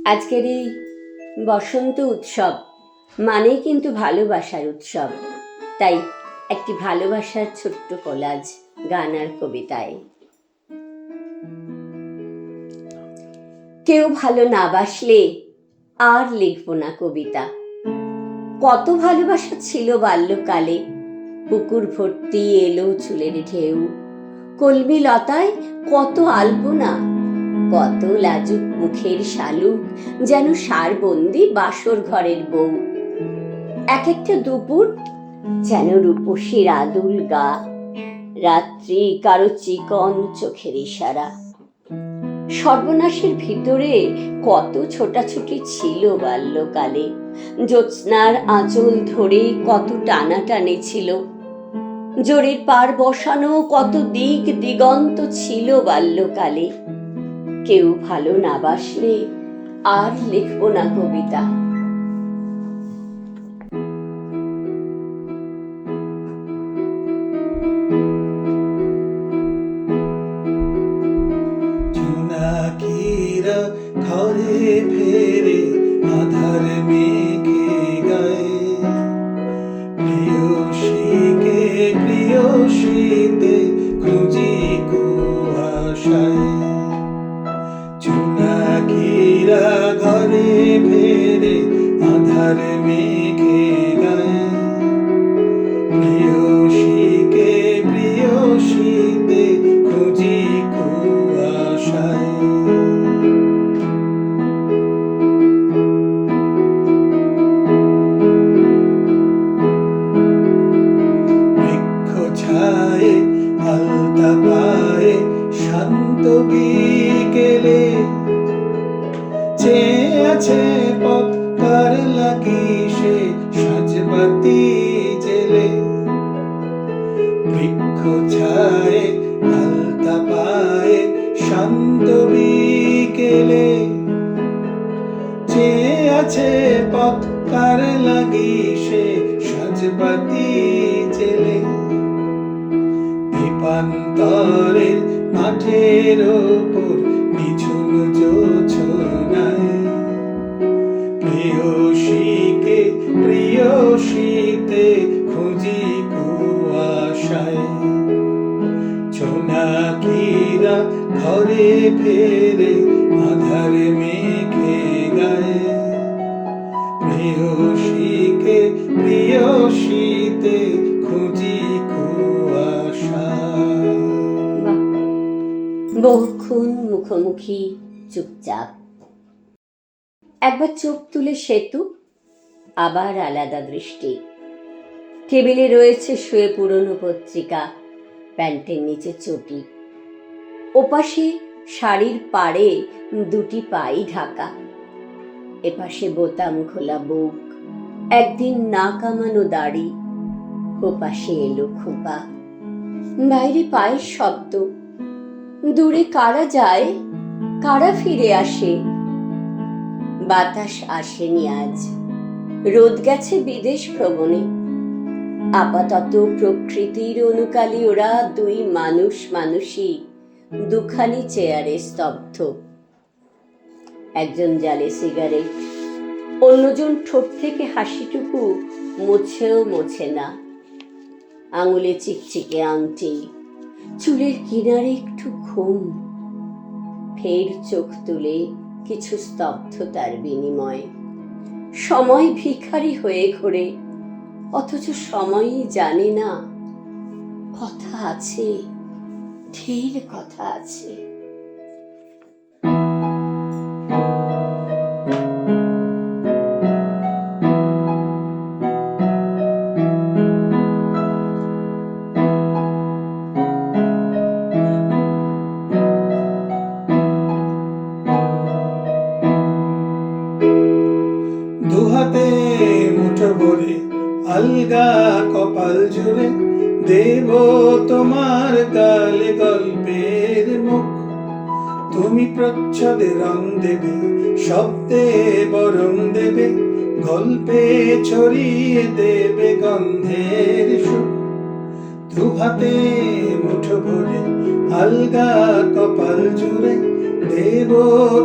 আজকের এই বসন্ত উৎসব মানেই কিন্তু ভালোবাসার উৎসব। তাই একটি ভালোবাসার ছোট্ট কোলাজ গান আর কবিতায়। কেউ ভালো না বাসলে আর লিখব না কবিতা। কত ভালোবাসা ছিল বাল্যকালে, পুকুর ভর্তি এলো চুলের ঢেউ, কলমি লতায় কত আলপনা, কত লাজুক মুখের শালুক, যেন সারবন্দি বাসর ঘরের বউ। এক একটা দুপুর যেন রূপসীর আদুল গা, রাত্রি কারো চিকন চোখের ইশারা। সর্বনাশের ভিতরে কত ছোটাছুটি ছিল বাল্যকালে, জ্যোৎস্নার আঁচল ধরে কত টানাটানি ছিল, জোরের পার বসানো কত দিক দিগন্ত ছিল বাল্যকালে। কেউ ভালো না বাসলে আর লিখব না কবিতা। জোনাকিরা ঘরে ফেরে আধার মেঘে গায়ে, প্রিয়সীকে প্রিয়সীতে খুঁজি কুয়াশায়। জোনাকিরা ঘরে ফেরে আধার মেঘে গায়ে, প্রিয়সীকে প্রিয়সীতে খুঁজি কুয়াশায়। বৃক্ষ ছায়ে আলতা পায়ে শান্ত বিকেলে, চেয়ে আছে পথ কার লাগি সে সাজবাতি জেলে। বৃক্ষ ছায়ে আলতা পায়ে শান্ত বিকেলে, চেয়ে আছে পথ কার লাগি সে সাজবাতি জেলে। দীপান্তরের মাঠের ওপর নিঝুম জোছনায়, প্রিয়সীকে প্রিয়সীতে খুঁজি কুয়াশায়। জোনাকিরা ঘরে ফেরে আধার মেঘে গায়ে, প্রিয়সীকে প্রিয়সীতে খুঁজি কুয়াশায়। বহুক্ষণ মুখোমুখি চুপচাপ, একবার চোখ তুলে সেতু, আবার আলাদা দৃষ্টি। টেবিলে রয়েছে শুয়ে পুরনো পত্রিকা, প্যান্টের নিচে চটি, ওপাশে শাড়ির পাড়ে দুটি পাই ঢাকা, এপাশে বোতাম খোলা বুক, একদিন না কামানো দাড়ি, ওপাশে এলো খোপা। বাইরে পায়ের শব্দ, দূরে কারা যায় কারা ফিরে আসে। বাতাস আসেনি আজ, রোদ গেছে বিদেশ ভ্রমণে। আপাতত প্রকৃতির অনুকালী ওরা দুই মানুষ মানুষই দুখানি চেয়ারে স্তব্ধ। একজন জ্বালে সিগারেট, অন্যজন ঠোঁট থেকে হাসিটুকু মুছেও মোছে না। আঙুলে চিকচিকে আংটি, চুলের কিনারে একটু ঘুম। ফের চোখ তুলে কিছু স্তব্ধতার বিনিময়। সময় ভিখারি হয়ে ঘোরে, অথচ সময়ই জানে না কথা আছে, ঢের কথা আছে। দুহাতে মুঠো ভরে আলগা কপাল জুড়ে দেব তোমার গালে গল্পের মুখ। তুমি প্রচ্ছদে রং দেবে, শব্দে বরং দেবে, গল্পে ছড়িয়ে দেবে গন্ধের সুখ। দুহাতে মুঠো ভরে আলগা কপাল জুড়ে দেব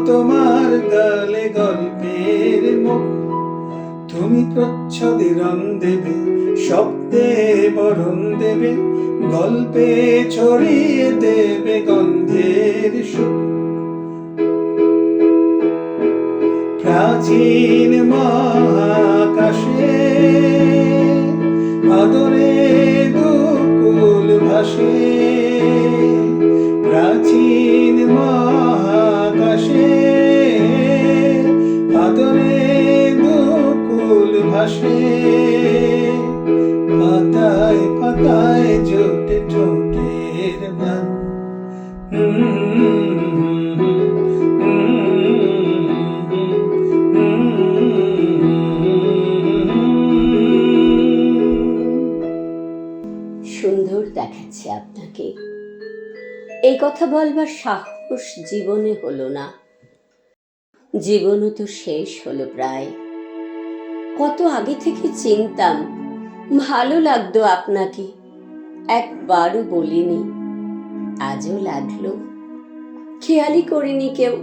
তোমার গালে গল্পের মুখ। তুমি প্রচ্ছদে রং দেবে, শব্দে বরণ দেবে, গল্পে ছড়িয়ে দেবে গন্ধের সুখ। প্রাচীন মহাকাশে আদরে দুকুল ভাসে, প্রাচীন মহাকাশে আদরে দুকুল ভাসে, পাতায় পাতায় জোটে ঠোঁটের মান। সুন্দর দেখাচ্ছে আপনাকে। এই কথা বলবার সাহস জীবনে হলো না। জীবনও তো শেষ হলো প্রায়। কত আগে থেকে চিনতাম, ভালো লাগতো আপনাকে, একবারও বলিনি, আজও লাগলো। খেয়ালই করিনি কেউ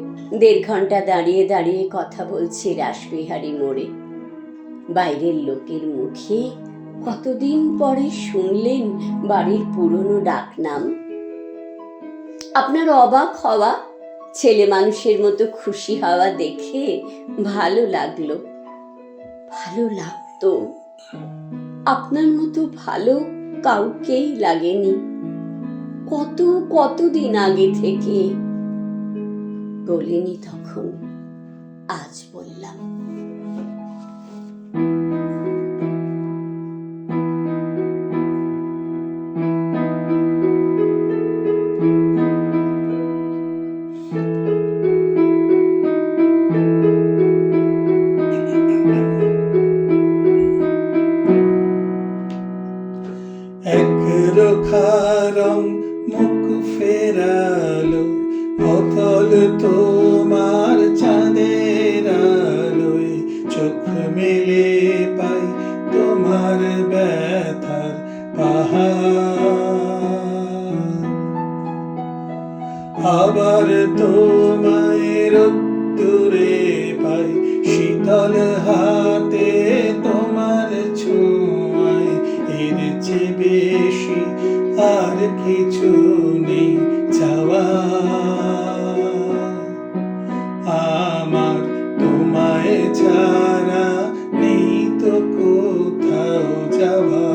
1.5 ঘন্টা দাঁড়িয়ে দাঁড়িয়ে কথা বলছি রাসবিহারী মোড়ে। বাইরের লোকের মুখে কতদিন পরে শুনলেন বাড়ির পুরনো ডাকনাম। আপনার অবাক হওয়া, ছেলে মানুষের মতো খুশি হওয়া দেখে ভালো লাগলো। ভালো লাগতো, আপনার মতো ভালো কাউকেই লাগেনি। কতদিন আগে থেকে বলিনি তখন, আজ বললাম। একরোখা রং মুখ ফেরালো, অতল তোমার চাঁদের আলোয়। চোখ মেলে পাই তোমার ব্যথার পাহাড়, আবার তোমায় রোদ্দুরে পাই শীতল হাতে তোমার ছোঁয়ায়। এর চেয়ে বেশি আর কিছু নেই চাওয়া আমার, তোমায় ছাড়া নেই তো কোথাও যাওয়া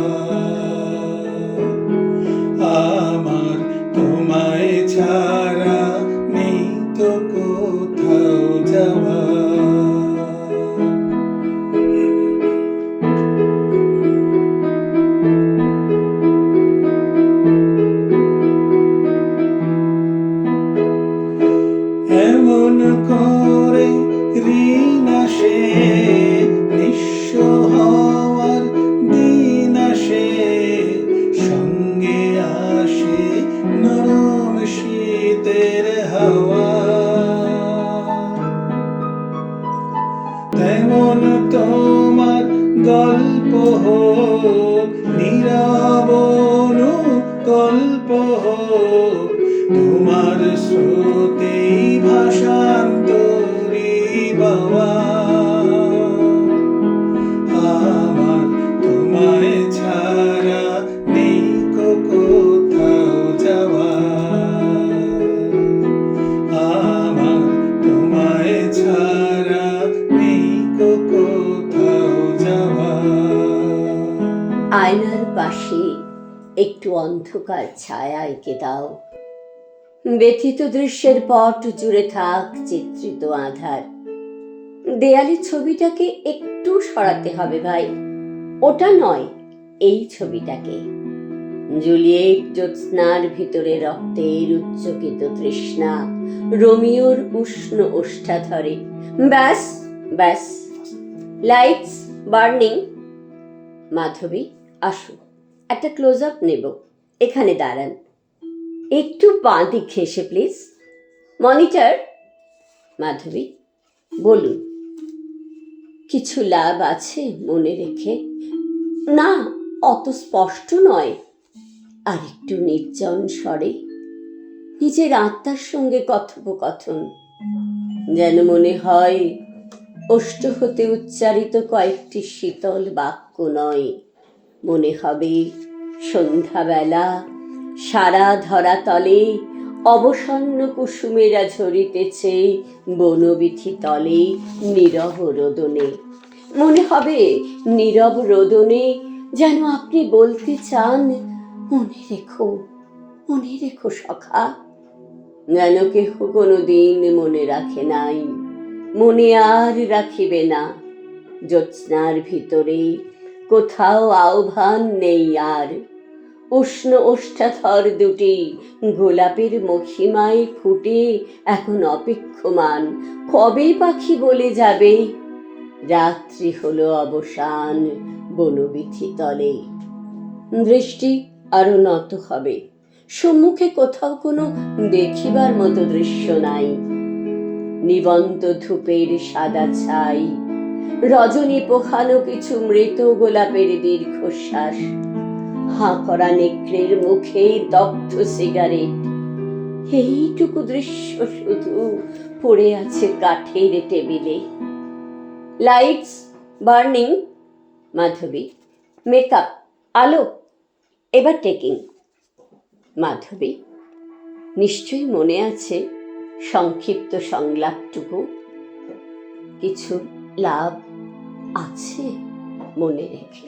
আমার, তোমায় ছাড়া নেই তো কোথাও যাওয়া। এমন করে ঋণ আসে, নিঃস্ব হওয়ার দিন আসে, সঙ্গে আসে নরম শীতের হাওয়া। তেমন তোমার গল্প হোক, নীরব অনুকল্প হোক, তোমার স্রোতেই ভাষান্তরি বাবা আমার, তোমায় ছাড়া নেই কোথাও যাওয়া আমার, তোমায় ছাড়া নেই কোথাও যাওয়া। আয়নার পাশে একটু অন্ধকার ছায়া এঁকে দাও, ব্যথিত দৃশ্যের পট জুড়ে থাক চিত্রিত আধার। দেয়ালের ছবিটাকে একটু সরাতে হবে ভাই, ওটা নয়, এই ছবিটাকে। জুলিয়েট জ্যোৎস্নার ভিতরে রক্তের উচ্চকিত তৃষ্ণা, রোমিওর উষ্ণ ওষ্ঠাধরে। ব্যাস ব্যাস, লাইটস বার্নিং। মাধবী আসো, একটা ক্লোজ আপ নেব, এখানে দাঁড়ান। একটু বাঁ দিক ঘেঁষে প্লিজ। মনিটর। মাধবী বলুন, কিছু লাভ আছে মনে রেখে? না, অত স্পষ্ট নয়, আর একটু নির্জন স্বরে। নিজের আত্মার সঙ্গে কথোপকথন। যেন মনে হয় ওষ্ঠ হতে উচ্চারিত কয়েকটি শীতল বাক্য নয়, মনে হবে সন্ধ্যাবেলা সারা ধরাতলে অবসন্ন কুসুমেরা ঝরিতেছে বনবীথি তলে নীরব রোদনে। মনে হবে নীরব রোদনে যেন আপনি বলতে চান, মনে রেখো সখা। যেন কেহ কোনো দিন মনে রাখে নাই, মনে আর রাখিবে না। জ্যোৎস্নার ভিতরে কোথাও আহ্বান নেই আর। উষ্ণ ওষ্ঠাধর দুটি গোলাপের মহিমায় ফুটে এখন অপেক্ষমান, কবে পাখি বলে যাবে রাত্রি হলো অবসান বনবীথি তলে। দৃষ্টি আরো নত হবে। সম্মুখে কোথাও কোনো দেখিবার মতো দৃশ্য নাই। নিবন্ত ধূপের সাদা ছাই, রজনী পোখানো কিছু মৃত গোলাপের দীর্ঘশ্বাস, হাঁ করা নেকড়ের মুখে দগ্ধ সিগারেট। এইটুকু দৃশ্য শুধু পড়ে আছে কাঠের টেবিলে। Lights burning. মাধবী, মেকআপ, আলো, এবার টেকিং। মাধবী, নিশ্চয়ই মনে আছে সংক্ষিপ্ত সংলাপটুকু? কিছু লাভ আছে মনে রেখে।